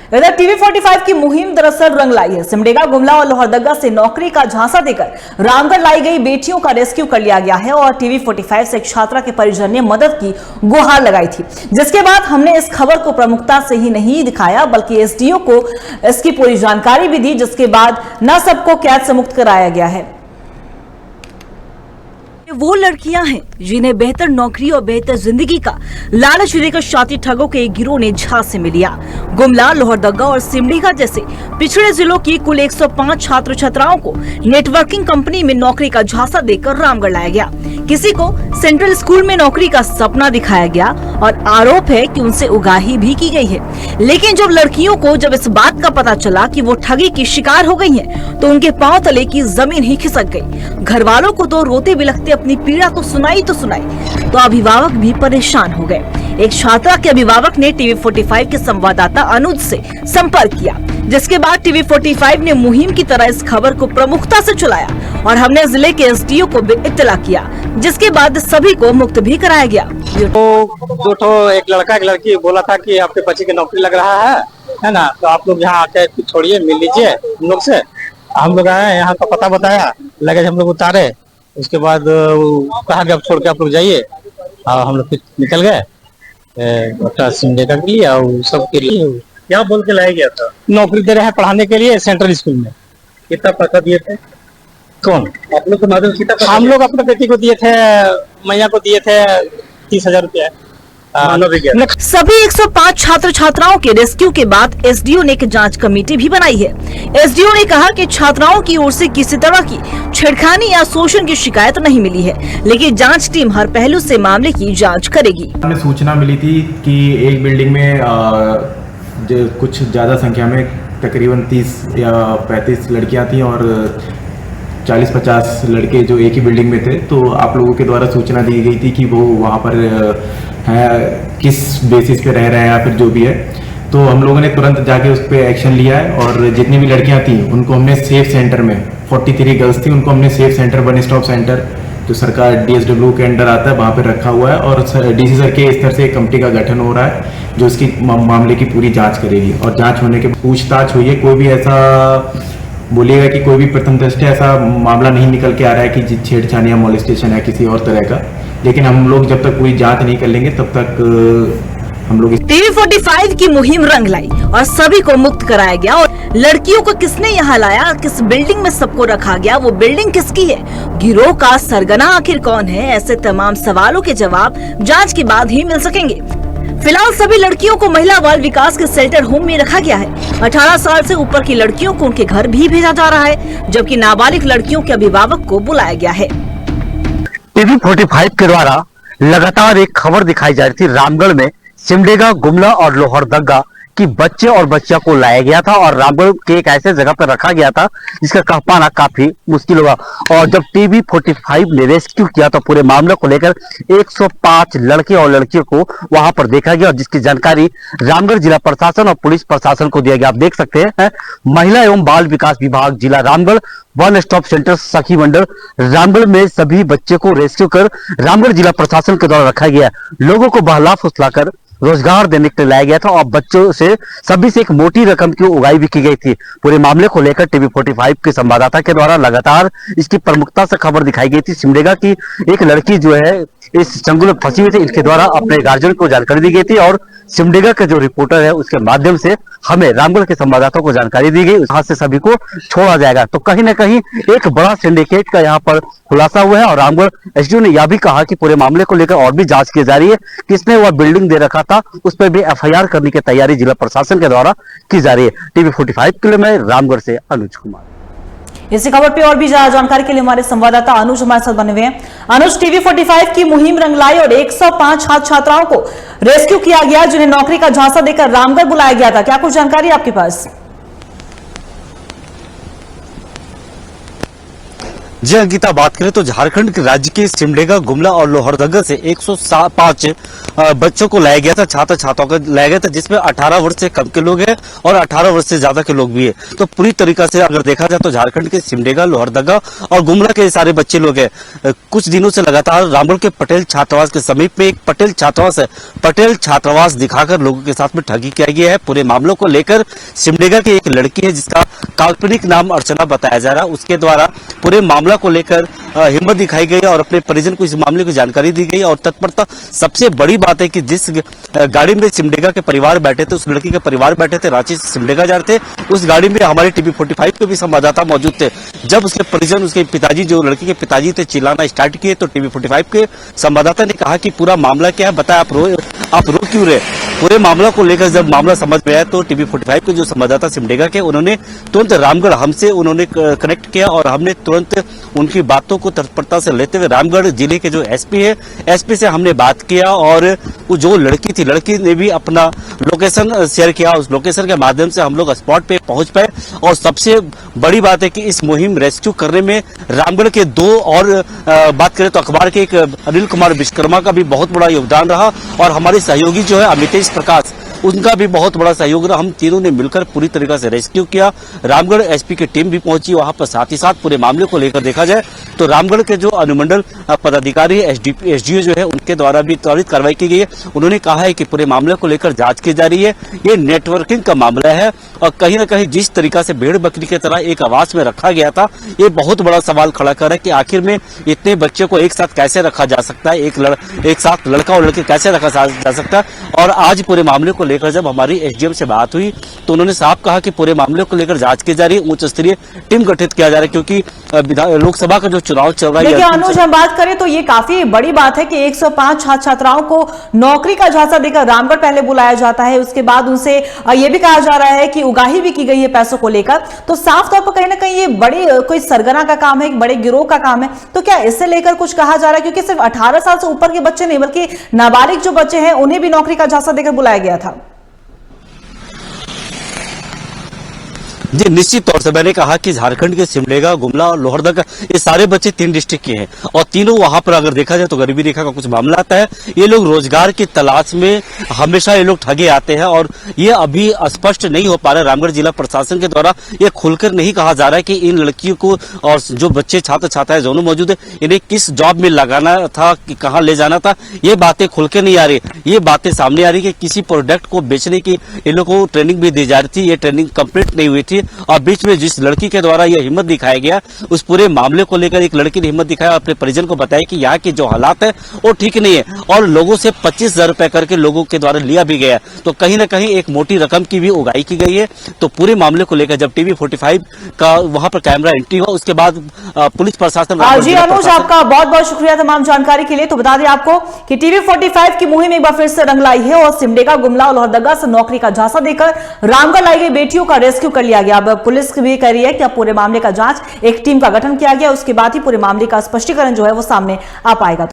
इधर टीवी 45 की मुहिम दरअसल रंग लाई है। सिमडेगा, गुमला और लोहरदगा से नौकरी का झांसा देकर रामगढ़ लाई गई बेटियों का रेस्क्यू कर लिया गया है और टीवी 45 से एक छात्रा के परिजन ने मदद की गुहार लगाई थी, जिसके बाद हमने इस खबर को प्रमुखता से ही नहीं दिखाया बल्कि एसडीओ को इसकी पूरी जानकारी भी दी, जिसके बाद न सबको कैद से मुक्त कराया गया है। वो लड़कियां हैं जिन्हें बेहतर नौकरी और बेहतर जिंदगी का लालच देकर शादी ठगों के एक गिरोह ने झांसे में लिया। गुमला, लोहरदगा और सिमडेगा जैसे पिछड़े जिलों की कुल 105 छात्र छात्राओं को नेटवर्किंग कंपनी में नौकरी का झांसा देकर रामगढ़ लाया गया। किसी को सेंट्रल स्कूल में नौकरी का सपना दिखाया गया और आरोप है कि उनसे उगाही भी की गई है। लेकिन जब लड़कियों को जब इस बात का पता चला कि वो ठगी की शिकार हो गई हैं, तो उनके पांव तले की जमीन ही खिसक गई। घर वालों को तो रोते बिलखते अपनी पीड़ा तो सुनाई, तो अभिभावक भी परेशान हो गए। एक छात्रा के अभिभावक ने टीवी 45 के संवाददाता अनुज से संपर्क किया, जिसके बाद टीवी 45 ने मुहिम की तरह इस खबर को प्रमुखता से चलाया और हमने जिले के एसडीओ को भी इत्तला किया, जिसके बाद सभी को मुक्त भी कराया गया। तो एक लड़का एक लड़की बोला था कि आपके बच्चे की नौकरी लग रहा है ना, तो आप लोग यहाँ आके छोड़िए, मिल लीजिए हम लोग से। हम लोग आए, यहाँ का पता बताया, लगेज हम लोग उतारे, उसके बाद कहा कि अब छोड़ के आप लोग जाइए, और हम लोग निकल गए सिमडेगा के लिए और सब के लिए। क्या बोल के लाया गया था? नौकरी दे रहे हैं पढ़ाने के लिए सेंट्रल स्कूल में। कितना पैसा दिए थे? कौन? आप लोग तो हम लोग अपने बेटी को दिए थे, मैया को दिए थे 30,000 रुपया। सभी 105 छात्र छात्राओं के रेस्क्यू के बाद एसडीओ ने एक जांच कमेटी भी बनाई है। एसडीओ ने कहा कि छात्राओं की ओर से किसी तरह की छेड़खानी या शोषण की शिकायत नहीं मिली है, लेकिन जांच टीम हर पहलू से मामले की जांच करेगी। हमें सूचना मिली थी कि एक बिल्डिंग में कुछ ज्यादा संख्या में तकरीबन 30 या 35 लड़कियां थी और 40-50 लड़के जो एक ही बिल्डिंग में थे। तो आप लोगों के द्वारा सूचना दी गई थी कि वो वहाँ पर है, किस बेसिस पे रह रहे हैं या फिर जो भी है। तो हम लोगों ने तुरंत जाके उस पर एक्शन लिया है और जितनी भी लड़कियां थी उनको हमने सेफ सेंटर में, 43 गर्ल्स थी, उनको हमने safe centre, one stop centre जो सरकार डीएसडब्ल्यू के अंडर आता है वहाँ पर रखा हुआ है और डीसी सर के स्तर से एक कमेटी का गठन हो रहा है जो इसकी मामले की पूरी जाँच करेगी और जाँच होने के पूछताछ हुई है। कोई भी ऐसा बोलिएगा कि कोई भी प्रथम दृष्टया ऐसा मामला नहीं निकल के आ रहा है कि छेड़छाड़ या मोलेस्टेशन है किसी और तरह का, लेकिन हम लोग जब तक पूरी जांच नहीं कर लेंगे तब तक हम लोग टीवी 45 की मुहिम रंग लाई और सभी को मुक्त कराया गया। और लड़कियों को किसने यहाँ लाया, किस बिल्डिंग में सबको रखा गया, वो बिल्डिंग किसकी है, गिरोह का सरगना आखिर कौन है, ऐसे तमाम सवालों के जवाब जाँच के बाद ही मिल सकेंगे। फिलहाल सभी लड़कियों को महिला बाल विकास के शेल्टर होम में रखा गया है। 18 साल से ऊपर की लड़कियों को उनके घर भी भेजा जा रहा है, जबकि नाबालिग लड़कियों के अभिभावक को बुलाया गया है। टीवी 45 के द्वारा लगातार एक खबर दिखाई जा रही थी। रामगढ़ में सिमडेगा, गुमला और लोहरदगा कि बच्चे और बच्चियों को लाया गया था और रामगढ़ के एक ऐसे जगह पर रखा गया था जिसका कह पाना काफी मुश्किल होगा। और जब टीवी 45 ने रेस्क्यू किया तो पूरे मामले को लेकर 105 लड़के और लड़कियों को वहां पर देखा गया और जिसकी जानकारी रामगढ़ जिला प्रशासन और पुलिस प्रशासन को दिया गया। आप देख सकते हैं महिला एवं बाल विकास विभाग जिला रामगढ़, वन स्टॉप सेंटर सखी मंडल रामगढ़ में सभी बच्चे को रेस्क्यू कर रामगढ़ जिला प्रशासन के द्वारा रखा गया। लोगों को बहला फुसलाकर रोजगार देने के लिए लाया गया था और बच्चों से सभी से एक मोटी रकम की उगाई भी की गई थी। पूरे मामले को लेकर टीवी 45 के संवाददाता के द्वारा लगातार इसकी प्रमुखता से खबर दिखाई गई थी। सिमडेगा की एक लड़की जो है इस चंगुल में फंसी हुई थी, इनके द्वारा अपने गार्जियन को जानकारी दी गई थी और सिमडेगा के जो रिपोर्टर है उसके माध्यम से हमें रामगढ़ के संवाददाताओं को जानकारी दी गई। यहाँ से सभी को छोड़ा जाएगा। तो कहीं ना कहीं एक बड़ा सिंडिकेट का यहाँ पर खुलासा हुआ है और रामगढ़ एसडीओ ने यह भी कहा कि पूरे मामले को लेकर और भी जांच की जा रही है। किसने वह बिल्डिंग दे रखा था उस पर भी एफआईआर करने की तैयारी जिला प्रशासन के द्वारा की जा रही है। टीवी 45 के लिए मैं रामगढ़ से अनुज कुमार। इसी खबर पे और भी ज्यादा जानकारी के लिए हमारे संवाददाता अनुज हमारे साथ बने हुए हैं। अनुज, टीवी 45 की मुहिम रंग लाई और 105 छात्र छात्राओं को रेस्क्यू किया गया जिन्हें नौकरी का झांसा देकर रामगढ़ बुलाया गया था, क्या कुछ जानकारी आपके पास? जी अंकिता, बात करें तो झारखंड के राज्य के सिमडेगा, गुमला और लोहरदगा से 105 बच्चों को लाया गया था, छात्र छात्राओं को लाया गया था, जिसमें 18 वर्ष से कम के लोग हैं और 18 वर्ष से ज्यादा के लोग भी है। तो पूरी तरीका से अगर देखा जाए तो झारखंड के सिमडेगा, लोहरदगा और गुमला के सारे बच्चे लोग हैं। कुछ दिनों से लगातार रामगढ़ के पटेल छात्रावास के समीप में एक पटेल छात्रावास है, पटेल छात्रावास दिखाकर लोगों के साथ में ठगी किया गया है। पूरे मामलों को लेकर सिमडेगा की एक लड़की है जिसका काल्पनिक नाम अर्चना बताया जा रहा है, उसके द्वारा पूरे मामला को लेकर हिम्मत दिखाई गई और अपने परिजन को इस मामले की जानकारी दी गई। और तत्परता सबसे बड़ी बात है कि जिस गाड़ी में सिमडेगा के परिवार बैठे थे, उस लड़की के परिवार बैठे थे, रांची से सिमडेगा जा रहे थे, उस गाड़ी में हमारे टीवी 45 के भी संवाददाता मौजूद थे। जब उसके परिजन, उसके पिताजी, जो लड़की के पिताजी थे, चिल्लाना स्टार्ट किए तो टीवी 45 के संवाददाता ने कहा कि पूरा मामला क्या है, बताया आप रो क्यों रहे। पूरे मामला को लेकर जब मामला समझ में आया तो टीवी 45 के जो संवाददाता सिमडेगा के, उन्होंने तुरंत रामगढ़ हमसे उन्होंने कनेक्ट किया और हमने तुरंत उनकी बातों को तत्परता से लेते हुए रामगढ़ जिले के जो एसपी है, एसपी से हमने बात किया और वो जो लड़की थी, लड़की ने भी अपना लोकेशन शेयर किया। उस लोकेशन के माध्यम से हम लोग स्पॉट पे पहुंच पाए और सबसे बड़ी बात है कि इस मुहिम रेस्क्यू करने में रामगढ़ के दो और बात करें तो अखबार के एक अनिल कुमार विश्वकर्मा का भी बहुत बड़ा योगदान रहा और हमारे सहयोगी जो है अमितेश प्रकाश, उनका भी बहुत बड़ा सहयोग रहा। हम तीनों ने मिलकर पूरी तरीके से रेस्क्यू किया। रामगढ़ एसपी की टीम भी पहुंची वहां पर। साथ ही साथ पूरे मामले को लेकर देखा जाए तो रामगढ़ के जो अनुमंडल पदाधिकारी एसडीओ जो है, उनके द्वारा भी त्वरित कार्रवाई की गई है। उन्होंने कहा है कि पूरे मामले को लेकर जांच की जा रही है। ये नेटवर्किंग का मामला है और कहीं न कहीं जिस तरीका से भेड़ बकरी की तरह एक आवास में रखा गया था, ये बहुत बड़ा सवाल खड़ा कर है कि आखिर में इतने बच्चे को एक साथ कैसे रखा जा सकता है, एक साथ लड़का और लड़की कैसे रखा जा सकता है। और आज पूरे मामले को लेकर जब हमारी एसडीएम से बात हुई तो उन्होंने साफ कहा कि पूरे मामले को लेकर जांच की जा रही है, उच्च स्तरीय टीम गठित किया जा रहा है, क्योंकि लोकसभा का जो चुनाव चल रहा है। देखिए अनुज, हम बात करें तो ये काफी बड़ी बात है कि 105 छात्र छात्राओं को नौकरी का झांसा देकर रामगढ़ पहले बुलाया जाता है, उसके बाद उनसे ये भी कहा जा रहा है कि उगाही भी की गई है पैसों को लेकर। तो साफ तौर पर कहीं ना कहीं ये बड़ी कोई सरगना का काम है, एक बड़े गिरोह का काम है। तो क्या इससे लेकर कुछ कहा जा रहा है, क्योंकि सिर्फ 18 साल से ऊपर के बच्चे नहीं बल्कि नाबालिग जो बच्चे हैं उन्हें भी नौकरी का झांसा देकर बुलाया गया था? जी निश्चित तौर से मैंने कहा कि झारखंड के सिमडेगा, गुमला और लोहरदगा, ये सारे बच्चे 3 डिस्ट्रिक्ट के हैं और तीनों वहां पर अगर देखा जाए तो गरीबी रेखा का कुछ मामला आता है। ये लोग रोजगार की तलाश में हमेशा ये लोग ठगे आते हैं और ये अभी स्पष्ट नहीं हो पा रहा है। रामगढ़ जिला प्रशासन के द्वारा ये खुलकर नहीं कहा जा रहा है कि इन लड़कियों को और जो बच्चे छात्र छात्राएं दोनों मौजूद है, इन्हें किस जॉब में लगाना था, कि कहाँ ले जाना था, ये बातें खुल के नहीं आ रही। ये बातें सामने आ रही कि किसी प्रोडक्ट को बेचने की इन लोगों को ट्रेनिंग भी दी जा रही थी, ये ट्रेनिंग कंप्लीट नहीं हुई थी। और बीच में जिस लड़की के द्वारा यह हिम्मत दिखाया गया, उस पूरे मामले को लेकर एक लड़की ने हिम्मत दिखाया, अपने परिजन को बताया कि यहाँ के जो हालात है वो ठीक नहीं है और लोगों से 25,000 रुपए करके लोगों के द्वारा लिया भी गया। तो कहीं ना कहीं एक मोटी रकम की भी उगाही की गई है। तो पूरे मामले को लेकर जब टीवी 45 का वहां पर कैमरा एंट्री हुआ, उसके बाद पुलिस प्रशासन। जी अनुज, आपका बहुत बहुत शुक्रिया तमाम जानकारी के लिए। तो बता दें आपको कि टीवी 45 की मुहिम एक बार फिर से रंग लाई है और सिमडेगा, गुमला और लोहरदगा से नौकरी का झांसा देकर रामगढ़ लाई गई बेटियों का रेस्क्यू कर लिया गया। अब पुलिस भी कह रही है कि अब पूरे मामले का जांच, एक टीम का गठन किया गया, उसके बाद ही पूरे मामले का स्पष्टीकरण जो है वो सामने आ पाएगा।